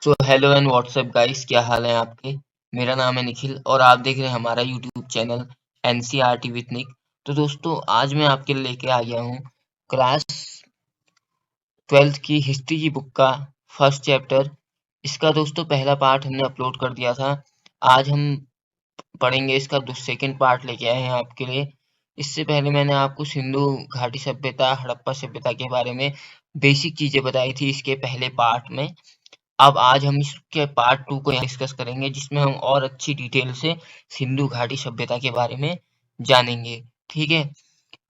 So hello and WhatsApp guys, क्या हाल है आपके। मेरा नाम है निखिल और आप देख रहे हैं हमारा यूट्यूब चैनल एनसीईआरटी विद निक। तो दोस्तों, आज मैं आपके लिए लेके आ गया हूँ क्लास 12th की हिस्ट्री की बुक का फर्स्ट चैप्टर। इसका दोस्तों पहला पार्ट हमने अपलोड कर दिया था। आज हम पढ़ेंगे इसका सेकंड पार्ट लेके आए हैं आपके लिए। इससे पहले मैंने आपको सिंधु घाटी सभ्यता, हड़प्पा सभ्यता के बारे में बेसिक चीजें बताई थी इसके पहले पार्ट में। अब आज हम इसके पार्ट 2 को यहाँ डिस्कस करेंगे, जिसमें हम और अच्छी डिटेल से सिंधु घाटी सभ्यता के बारे में जानेंगे। ठीक है,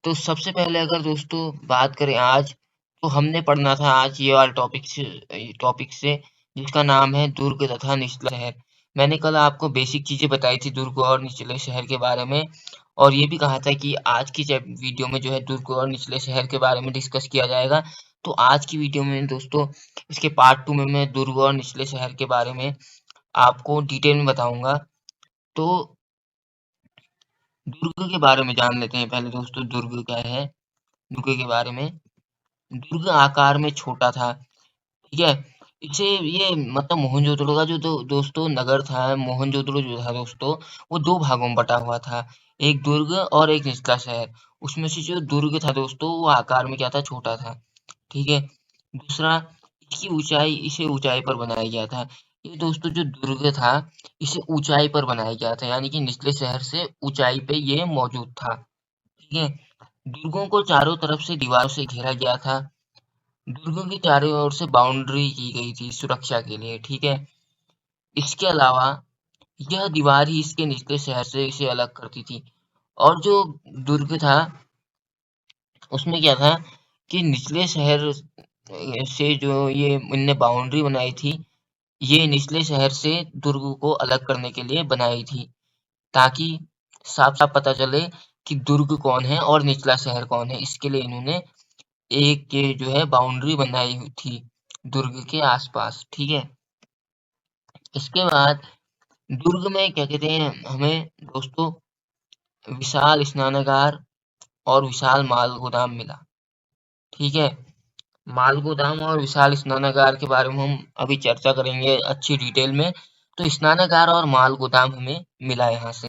तो सबसे पहले अगर दोस्तों बात करें आज, तो हमने पढ़ना था आज ये वाला टॉपिक से जिसका नाम है दुर्ग तथा निचला शहर। मैंने कल आपको बेसिक चीजें बताई थी दुर्ग और निचले शहर के बारे में, और ये भी कहा था कि आज की वीडियो में जो है दुर्ग और निचले शहर के बारे में डिस्कस किया जाएगा। तो आज की वीडियो में दोस्तों इसके पार्ट 2 में मैं दुर्ग और निचले शहर के बारे में आपको डिटेल में बताऊंगा। तो दुर्ग के बारे में जान लेते हैं पहले दोस्तों, दुर्ग क्या है। दुर्ग के बारे में, दुर्ग आकार में छोटा था। ठीक है, इसे ये मतलब मोहनजोदड़ो का जो दोस्तों नगर था, मोहनजोदड़ो जो था दोस्तों, वो दो भागों में बटा हुआ था, एक दुर्ग और एक निचला शहर। उसमें से जो दुर्ग था दोस्तों वो आकार में क्या था, छोटा था। ठीक है, दूसरा, इसकी ऊंचाई, इसे ऊंचाई पर बनाया गया था। ये दोस्तों जो दुर्ग था इसे ऊंचाई पर बनाया गया था, यानी कि निचले शहर से ऊंचाई पे ये मौजूद था। ठीक है, दुर्गों को चारों तरफ से दीवारों से घेरा गया था। दुर्ग की चारों ओर से बाउंड्री की गई थी सुरक्षा के लिए। ठीक है, इसके अलावा यह दीवार ही इसके निचले शहर से इसे अलग करती थी। और जो दुर्ग था उसमें क्या था कि निचले शहर से जो ये इनने बाउंड्री बनाई थी, ये निचले शहर से दुर्ग को अलग करने के लिए बनाई थी, ताकि साफ साफ पता चले कि दुर्ग कौन है और निचला शहर कौन है। इसके लिए इन्होंने एक के जो है बाउंड्री बनाई हुई थी दुर्ग के आसपास। ठीक है, इसके बाद दुर्ग में क्या कहते हैं हमें दोस्तों, विशाल स्नानागार और विशाल माल गोदाम मिला। ठीक है, माल गोदाम और विशाल स्नानागार के बारे में हम अभी चर्चा करेंगे अच्छी डिटेल में। तो स्नानागार और माल गोदाम हमें मिला यहाँ से।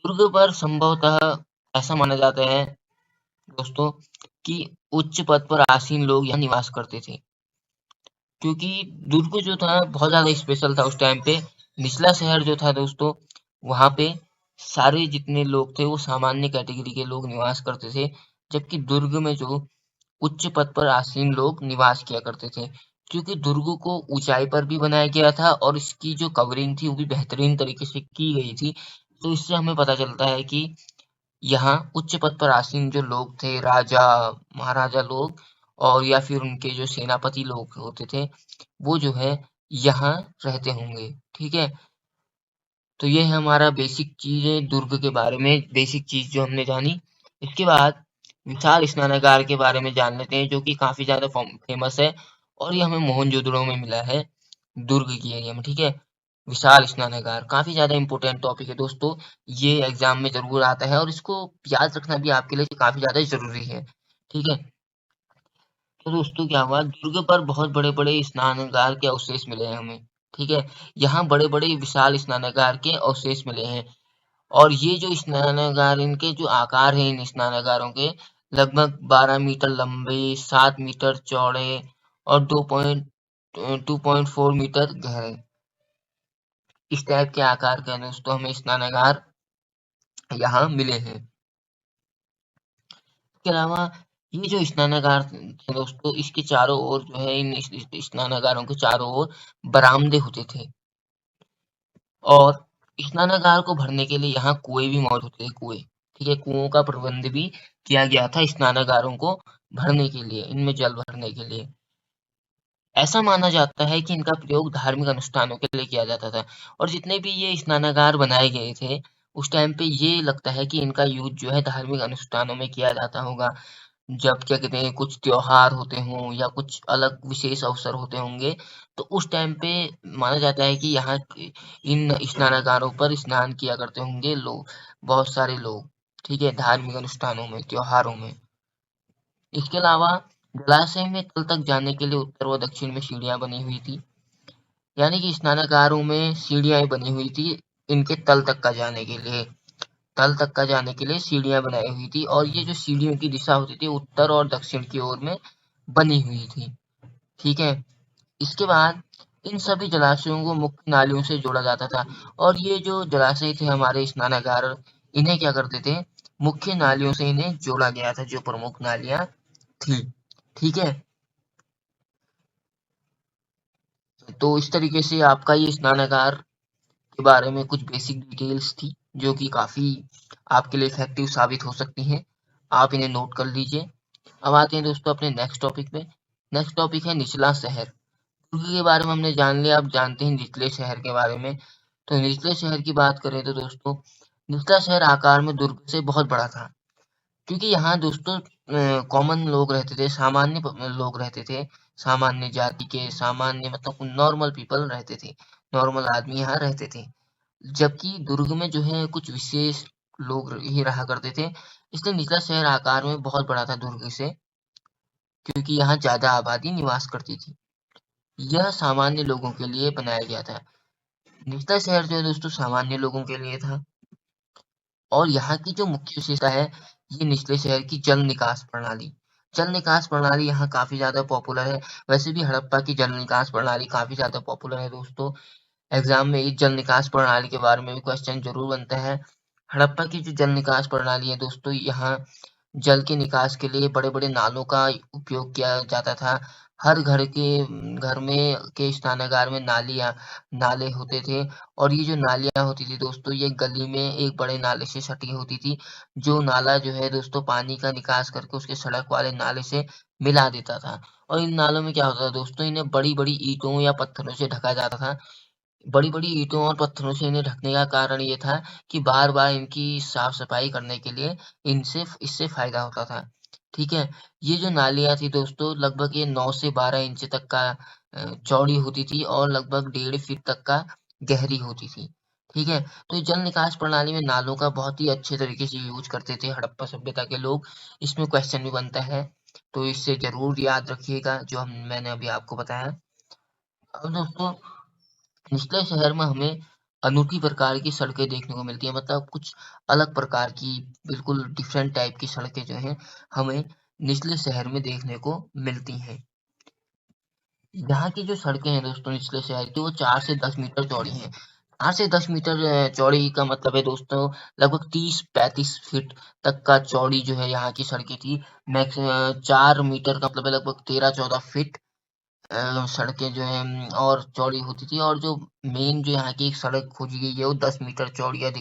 दुर्ग पर संभवतः ऐसा माना जाता है दोस्तों कि उच्च पद पर आसीन लोग यहाँ निवास करते थे, क्योंकि दुर्ग जो था बहुत ज्यादा स्पेशल था उस टाइम पे। निचला शहर जो था दोस्तों, वहां पे सारे जितने लोग थे वो सामान्य कैटेगरी के लोग निवास करते थे, जबकि दुर्ग में जो उच्च पद पर आसीन लोग निवास किया करते थे। क्योंकि दुर्ग को ऊंचाई पर भी बनाया गया था और इसकी जो कवरिंग थी वो भी बेहतरीन तरीके से की गई थी। तो इससे हमें पता चलता है कि यहाँ उच्च पद पर आसीन जो लोग थे, राजा महाराजा लोग और या फिर उनके जो सेनापति लोग होते थे, वो जो है यहाँ रहते होंगे। ठीक है, तो ये है हमारा बेसिक चीज है दुर्ग के बारे में, बेसिक चीज जो हमने जानी। इसके बाद विशाल स्नानागार के बारे में जान लेते हैं, जो कि काफी ज्यादा फेमस है और ये हमें मोहनजोदड़ो में मिला है, दुर्ग की एरिया में। ठीक है, विशाल स्नानागार काफी ज्यादा इंपॉर्टेंट टॉपिक है दोस्तों, ये एग्जाम में जरूर आता है और इसको याद रखना भी आपके लिए काफी ज्यादा जरूरी है। ठीक है, तो दोस्तों क्या हुआ, दुर्ग पर बहुत बड़े बड़े स्नानागार के अवशेष मिले हैं हमें। ठीक है, यहाँ बड़े बड़े विशाल स्नानागार के अवशेष मिले हैं। और ये जो स्नानागार, इनके जो आकार है इन स्नानागारों के, लगभग 12 मीटर लंबे, 7 मीटर चौड़े और 2.4 मीटर गहरे, इस टाइप के आकार के दोस्तों हमें स्नानागार यहाँ मिले हैं। इसके अलावा ये जो स्नानागार थे दोस्तों, इसके चारों ओर जो है, इन स्नानागारों के चारों ओर बरामदे होते थे। और स्नानागार को भरने के लिए यहाँ कुएं भी मौजूद थे, कुएं। ठीक है, कुओं का प्रबंध भी किया गया था स्नानागारों को भरने के लिए, इनमें जल भरने के लिए। ऐसा माना जाता है कि इनका प्रयोग धार्मिक अनुष्ठानों के लिए किया जाता था। और जितने भी ये स्नानागार बनाए गए थे उस टाइम पे, ये लगता है कि इनका यूज जो है धार्मिक अनुष्ठानों में किया जाता होगा। जब क्या कहते हैं कुछ त्योहार होते हों या कुछ अलग विशेष अवसर होते होंगे, तो उस टाइम पे माना जाता है कि यहाँ इन स्नानागारों पर स्नान किया करते होंगे लोग, बहुत सारे लोग, ठीक है, धार्मिक अनुष्ठानों में, त्योहारों में। इसके अलावा जलाशय में तल तक जाने के लिए उत्तर व दक्षिण में सीढ़ियां बनी हुई थी, यानी कि स्नानागारों में सीढ़ियां बनी हुई थी इनके तल तक का जाने के लिए। तल तक का जाने के लिए सीढ़ियां बनाई हुई थी और ये जो सीढ़ियों की दिशा होती थी उत्तर और दक्षिण की ओर में बनी हुई थी। ठीक है, इसके बाद इन सभी जलाशयों को मुख्य नालियों से जोड़ा जाता था और ये जो जलाशय थे हमारे स्नानागार, इन्हें क्या करते थे, मुख्य नालियों से इन्हें जोड़ा गया था, जो प्रमुख नालियां थी। ठीक है, तो इस तरीके से आपका ये स्नानागार के बारे में कुछ बेसिक डिटेल्स थी जो कि काफी आपके लिए इफेक्टिव साबित हो सकती हैं। आप इन्हें नोट कर लीजिए। अब आते हैं दोस्तों अपने नेक्स्ट टॉपिक पे। नेक्स्ट टॉपिक है निचला शहर। दुर्ग के बारे में हमने जान लिया, आप जानते हैं निचले शहर के बारे में। तो निचले शहर की बात करें तो दोस्तों, निचला शहर आकार में दुर्ग से बहुत बड़ा था, क्योंकि यहाँ दोस्तों कॉमन लोग रहते थे, सामान्य लोग रहते थे, सामान्य जाति के, सामान्य मतलब नॉर्मल पीपल रहते थे, नॉर्मल आदमी यहाँ रहते थे। जबकि दुर्ग में जो है कुछ विशेष लोग ही रहा करते थे, इसलिए निचला शहर आकार में बहुत बड़ा था दुर्ग से, क्योंकि यहाँ ज्यादा आबादी निवास करती थी। यह सामान्य लोगों के लिए बनाया गया था। निचला शहर जो है दोस्तों सामान्य लोगों के लिए था। और यहाँ की जो मुख्य विशेषता है, ये निचले शहर की जल निकास प्रणाली। जल निकास प्रणाली यहाँ काफी ज्यादा पॉपुलर है। वैसे भी हड़प्पा की जल निकास प्रणाली काफी ज्यादा पॉपुलर है दोस्तों। एग्जाम में इस जल निकास प्रणाली के बारे में भी क्वेश्चन जरूर बनता है। हड़प्पा की जो जल निकास प्रणाली है दोस्तों, यहाँ जल के निकास के लिए बड़े-बड़े नालों का उपयोग किया जाता था। हर घर में के स्नानागार में नाले होते थे और ये जो नालियाँ होती थी दोस्तों, ये गली में एक बड़े नाले से सटी होती थी। जो नाला जो है दोस्तों पानी का निकास करके उसके सड़क वाले नाले से मिला देता था। और इन नालों में क्या होता था दोस्तों, इन्हें बड़ी-बड़ी ईंटों या पत्थरों से ढका जाता था। बड़ी-बड़ी ईंटों और पत्थरों से इन्हें ढकने का कारण ये था कि बार-बार इनकी साफ-सफाई करने के लिए इनसे इससे फायदा होता था। ठीक है? ये जो नालियाँ थी दोस्तों, लगभग ये 9 से 12 इंच तक का चौड़ी होती थी और लगभग 1.5 फीट तक का गहरी होती थी। ठीक है? तो जल निकास प्रणाली में नालों का बहुत ही अच्छे तरीके से यूज़ करते थे हड़प्पा सभ्यता के लोग। इसमें क्वेश्चन भी बनता है, तो इसे ज़रूर याद रखिएगा जो मैंने अभी आपको बताया। अब दोस्तों निचले शहर में हमें अनूठी प्रकार की सड़कें देखने को मिलती हैं, मतलब कुछ अलग प्रकार की, बिल्कुल डिफरेंट टाइप की सड़कें जो हैं हमें निचले शहर में देखने को मिलती हैं। यहाँ की जो सड़कें हैं दोस्तों निचले शहर की, वो 4 से 10 मीटर चौड़ी हैं। 4 से 10 मीटर चौड़ी का मतलब है दोस्तों लगभग 30-35 फीट तक का चौड़ी जो है यहाँ की सड़कें थी। 4 मीटर का मतलब है लगभग 13-14 फीट सड़कें जो हैं और चौड़ी होती थी। और जो मेन जो यहाँ की एक सड़क खोजी गई है वो 10 मीटर चौड़ी है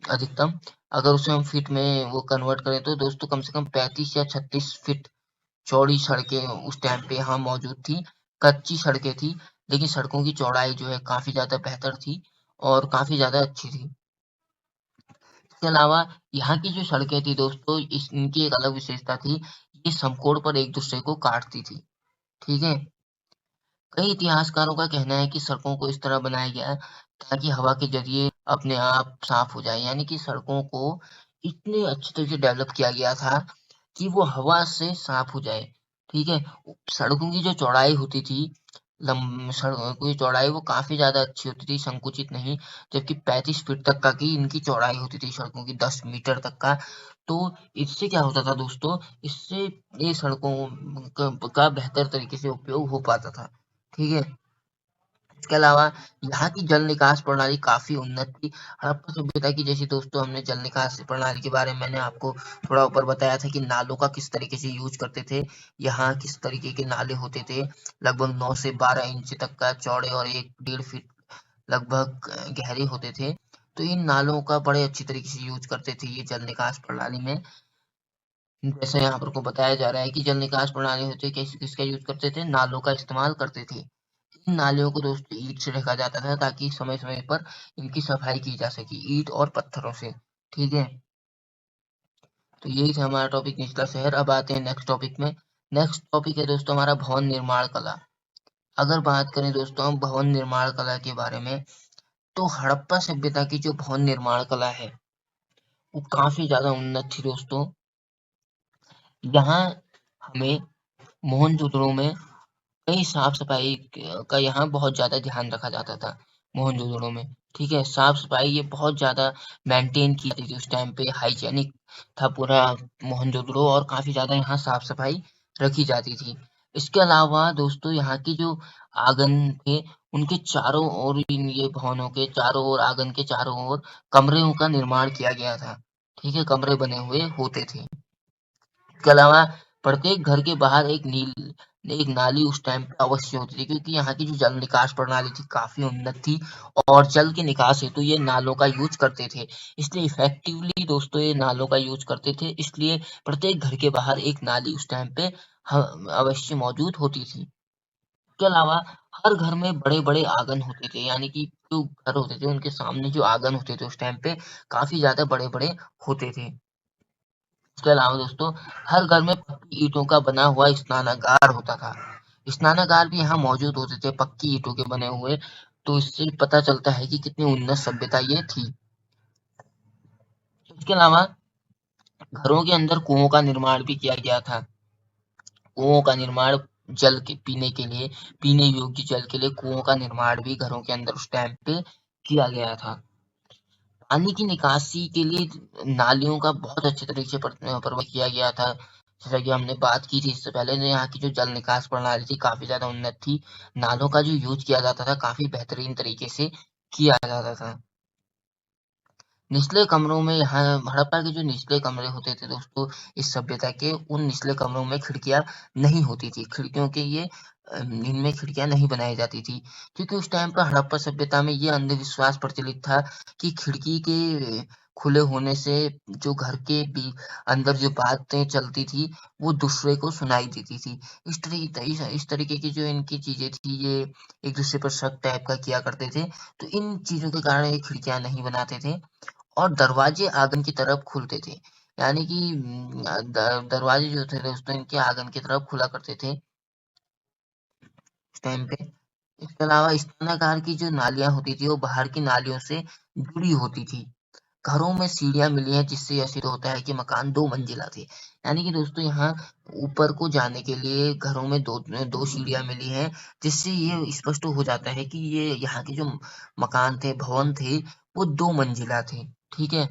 अधिकतम। अगर उसे हम फीट में वो कन्वर्ट करें तो दोस्तों कम से कम 35 या 36 फीट चौड़ी सड़कें उस टाइम पे यहाँ मौजूद थी। कच्ची सड़कें थी, लेकिन सड़कों की चौड़ाई जो है काफी ज्यादा बेहतर थी और काफी ज्यादा अच्छी थी। इसके अलावा यहाँ की जो सड़कें थी दोस्तों, इनकी एक अलग विशेषता थी, ये समकोण पर एक दूसरे को काटती थी। ठीक है, कई इतिहासकारों का कहना है कि सड़कों को इस तरह बनाया गया ताकि हवा के जरिए अपने आप साफ हो जाए, यानी कि सड़कों को इतने अच्छे तरीके से डेवलप किया गया था कि वो हवा से साफ हो जाए। ठीक है, सड़कों की जो चौड़ाई होती थी, सड़कों की चौड़ाई वो काफी ज्यादा अच्छी होती थी, संकुचित नहीं। जबकि 35 फीट तक का की इनकी चौड़ाई होती थी सड़कों की, 10 मीटर तक का। तो इससे क्या होता था दोस्तों, इससे ये सड़कों का बेहतर तरीके से उपयोग हो पाता था। ठीक है, इसके अलावा यहाँ की जल निकास प्रणाली काफी उन्नत थी। हड़प्पा सभ्यता की जैसी दोस्तों हमने जल निकास प्रणाली के बारे में मैंने आपको थोड़ा ऊपर बताया था कि नालों का किस तरीके से यूज करते थे। यहाँ किस तरीके के नाले होते थे, लगभग 9 से 12 इंच तक का चौड़े और 1-1.5 फीट लगभग गहरे होते थे। तो इन नालों का बड़े अच्छी तरीके से यूज करते थे ये जल निकास प्रणाली में। जैसे यहाँ पर को बताया जा रहा है कि जल निकास प्रणाली होती है, किसका यूज करते थे, नालों का इस्तेमाल करते थे। इन नालियों को दोस्तों ईंट से ढका जाता था ताकि समय समय पर इनकी सफाई की जा सके, ईंट और पत्थरों से। ठीक है, तो यही था हमारा टॉपिक निचला शहर। अब आते हैं नेक्स्ट टॉपिक में। नेक्स्ट टॉपिक है दोस्तों हमारा भवन निर्माण कला। अगर बात करें दोस्तों हम भवन निर्माण कला के बारे में, तो हड़प्पा सभ्यता की जो भवन निर्माण कला है वो काफी ज्यादा उन्नत थी दोस्तों। यहाँ हमें मोहनजोदड़ो में कई साफ सफाई का यहाँ बहुत ज्यादा ध्यान रखा जाता था मोहनजोदड़ो में। ठीक है, साफ सफाई ये बहुत ज्यादा मेंटेन की जाती थी उस टाइम पे, हाइजेनिक था पूरा मोहनजोदड़ो और काफी ज्यादा यहाँ साफ सफाई रखी जाती थी। इसके अलावा दोस्तों यहाँ की जो आंगन थे उनके चारों ओर, ये भवनों के चारों ओर, आंगन के चारों ओर कमरों का निर्माण किया गया था। ठीक है, कमरे बने हुए होते थे। इसके अलावा प्रत्येक घर के बाहर एक नाली उस टाइम पे अवश्य होती थी, क्योंकि यहाँ की जो जल निकास प्रणाली थी काफी उन्नत थी और जल के निकास हेतु ये नालों का यूज करते थे। इसलिए इफेक्टिवली दोस्तों ये नालों का यूज करते थे, इसलिए प्रत्येक घर के बाहर एक नाली उस टाइम पे अवश्य मौजूद होती थी। इसके अलावा हर घर में बड़े बड़े आंगन होते थे, यानी कि जो घर होते थे उनके सामने जो आंगन होते थे उस टाइम पे काफी ज्यादा बड़े बड़े होते थे। इसके अलावा दोस्तों हर घर में पक्की ईंटों का बना हुआ स्नानागार होता था। स्नानागार भी यहाँ मौजूद होते थे पक्की ईंटों के बने हुए। तो इससे पता चलता है कि कितनी उन्नत सभ्यता ये थी। इसके अलावा घरों के अंदर कुओं का निर्माण भी किया गया था। कुओं का निर्माण जल के पीने के लिए, पीने योग्य जल के लिए कुओं का निर्माण भी घरों के अंदर उस टाइम पे किया गया था। पानी की निकासी के लिए नालियों का बहुत अच्छे तरीके से प्रबंध किया गया था। जैसा कि हमने बात की थी इससे पहले, यहाँ की जो जल निकास प्रणाली थी काफी ज्यादा उन्नत थी। नालों का जो यूज किया जाता था काफी बेहतरीन तरीके से किया जाता था। निचले कमरों में, यहाँ हड़प्पा के जो निचले कमरे होते थे दोस्तों, इस सभ्यता के उन निचले कमरों में खिड़कियां नहीं होती थी। खिड़कियों के ये इनमें खिड़कियां नहीं बनाई जाती थी, क्योंकि उस टाइम पर हड़प्पा सभ्यता में ये अंधविश्वास प्रचलित था कि खिड़की के खुले होने से जो घर के भी अंदर जो बातें चलती थी वो दूसरे को सुनाई देती थी। इस तरीके की जो इनकी चीजें थी, ये एक दूसरे पर शक टाइप का किया करते थे। तो इन चीजों के कारण ये खिड़कियां नहीं बनाते थे और दरवाजे आंगन की तरफ खुलते थे। यानी कि दरवाजे जो थे दोस्तों इनके आंगन की तरफ खुला करते थे उस टाइम पे। इसके अलावा स्नानागार की जो नालियां होती थी वो बाहर की नालियों से जुड़ी होती थी। घरों में सीढ़ियां मिली हैं, जिससे यह सिद्ध होता है कि मकान दो मंजिला थे। यानी कि दोस्तों यहाँ ऊपर को जाने के लिए घरों में दो दो सीढ़ियां मिली हैं, जिससे ये स्पष्ट हो जाता है कि ये यहाँ के जो मकान थे, भवन थे, वो दो मंजिला थे। ठीक है।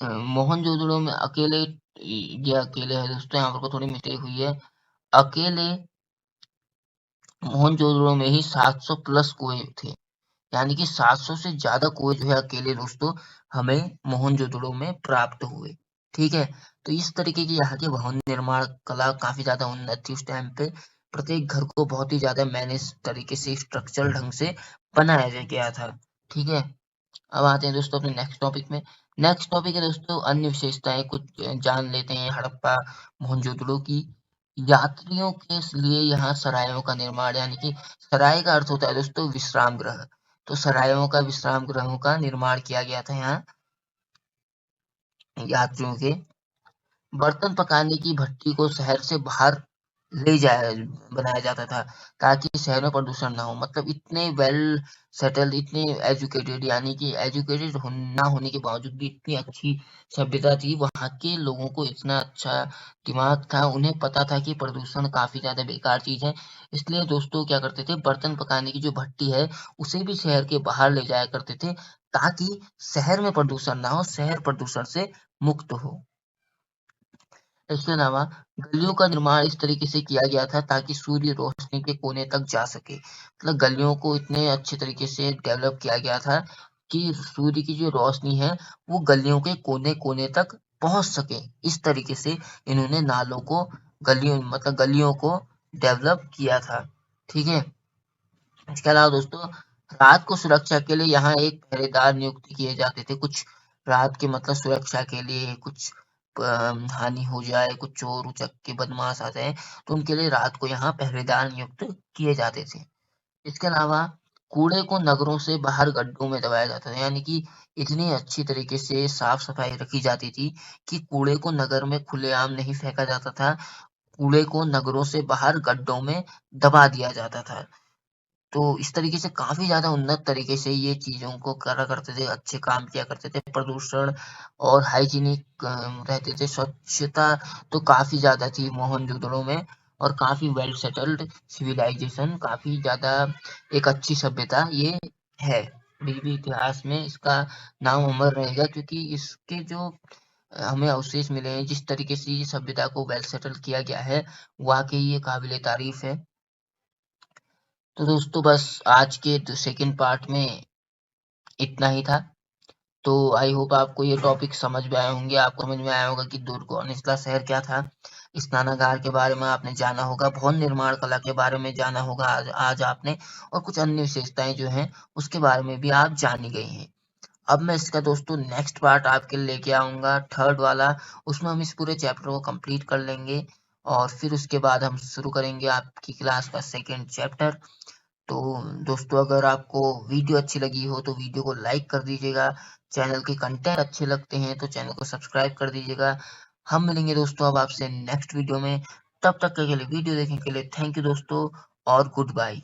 मोहनजोदड़ो में अकेले, ये अकेले है दोस्तों, यहाँ पर को थोड़ी मिस्टेक हुई है। अकेले मोहनजोदड़ो में ही 700 प्लस कुएं थे। यानी कि 700 से ज्यादा कुएं जो है अकेले दोस्तों हमें मोहनजोदड़ो में प्राप्त हुए। ठीक है। तो इस तरीके की यहाँ की भवन निर्माण कला काफी ज्यादा उन्नत थी उस टाइम पे। प्रत्येक घर को बहुत ही ज्यादा मैनेज तरीके से, स्ट्रक्चरल ढंग से बनाया गया था। ठीक है। अब आते हैं दोस्तों अपने नेक्स्ट टॉपिक में। नेक्स्ट टॉपिक है दोस्तों अन्य विशेषताएं, कुछ जान लेते हैं हड़प्पा मोहनजोदड़ो की। यात्रियों के लिए यहाँ सरायों का निर्माण, यानी कि सराय का अर्थ होता है दोस्तों विश्राम गृह। तो सरायों का, विश्राम गृहों का निर्माण किया गया था यहाँ यात्रियों के। बर्तन पकाने की भट्टी को शहर से बाहर ले जाया बनाया जाता था, ताकि शहर में प्रदूषण ना हो। मतलब इतने वेल सेटल्ड, इतने एजुकेटेड, यानी कि एजुकेटेड ना होने के बावजूद भी इतनी अच्छी सभ्यता थी वहाँ के लोगों को, इतना अच्छा दिमाग था, उन्हें पता था कि प्रदूषण काफी ज्यादा बेकार चीज है। इसलिए दोस्तों क्या करते थे, बर्तन पकाने की जो भट्टी है उसे भी शहर के बाहर ले जाया करते थे, ताकि शहर में प्रदूषण ना हो, शहर प्रदूषण से मुक्त हो। इसके अलावा गलियों का निर्माण इस तरीके से किया गया था ताकि सूर्य रोशनी के कोने तक जा सके। मतलब गलियों को इतने अच्छे तरीके से डेवलप किया गया था कि सूर्य की जो रोशनी है वो गलियों के कोने कोने तक पहुंच सके। इस तरीके से इन्होंने नालों को, गलियों मतलब गलियों को डेवलप किया था। ठीक है। इसके अलावा दोस्तों रात को सुरक्षा के लिए यहाँ एक पहरेदार नियुक्त किए जाते थे। कुछ रात के मतलब सुरक्षा के लिए, कुछ हानि हो जाए, कुछ चोर उचक्के बदमाश आ जाए, तो उनके लिए रात को यहाँ पहरेदार नियुक्त किए जाते थे। इसके अलावा कूड़े को नगरों से बाहर गड्ढों में दबाया जाता था, यानी कि इतनी अच्छी तरीके से साफ सफाई रखी जाती थी कि कूड़े को नगर में खुलेआम नहीं फेंका जाता था, कूड़े को नगरों से बाहर गड्ढों में दबा दिया जाता था। तो इस तरीके से काफी ज्यादा उन्नत तरीके से ये चीजों को करा करते थे, अच्छे काम किया करते थे, प्रदूषण और हाइजीनिक रहते थे, स्वच्छता तो काफी ज्यादा थी मोहनजोदड़ो में, और काफी वेल सेटल्ड सिविलाइजेशन, काफी ज्यादा एक अच्छी सभ्यता ये है। अभी भी इतिहास में इसका नाम अमर रहेगा, क्योंकि इसके जो हमें अवशेष मिले हैं, जिस तरीके से ये सभ्यता को वेल सेटल किया गया है, वाकई ये काबिले तारीफ है। तो दोस्तों बस आज के सेकंड पार्ट में इतना ही था। तो आई होप आपको ये टॉपिक समझ में आए होंगे, आपको समझ में आया होगा कि दुर्ग और निचला शहर क्या था, स्नानागार के बारे में आपने जाना होगा, भवन निर्माण कला के बारे में जाना होगा आज आपने, और कुछ अन्य विशेषताएं जो हैं उसके बारे में भी आप जान ही गए हैं। अब मैं इसका दोस्तों नेक्स्ट पार्ट आपके लिए लेके आऊंगा, थर्ड वाला। उसमें हम इस पूरे चैप्टर को कंप्लीट कर लेंगे, और फिर उसके बाद हम शुरू करेंगे आपकी क्लास का सेकेंड चैप्टर। तो दोस्तों अगर आपको वीडियो अच्छी लगी हो तो वीडियो को लाइक कर दीजिएगा, चैनल के कंटेंट अच्छे लगते हैं तो चैनल को सब्सक्राइब कर दीजिएगा। हम मिलेंगे दोस्तों अब आपसे नेक्स्ट वीडियो में, तब तक के लिए वीडियो देखने के लिए थैंक यू दोस्तों, और गुड बाय।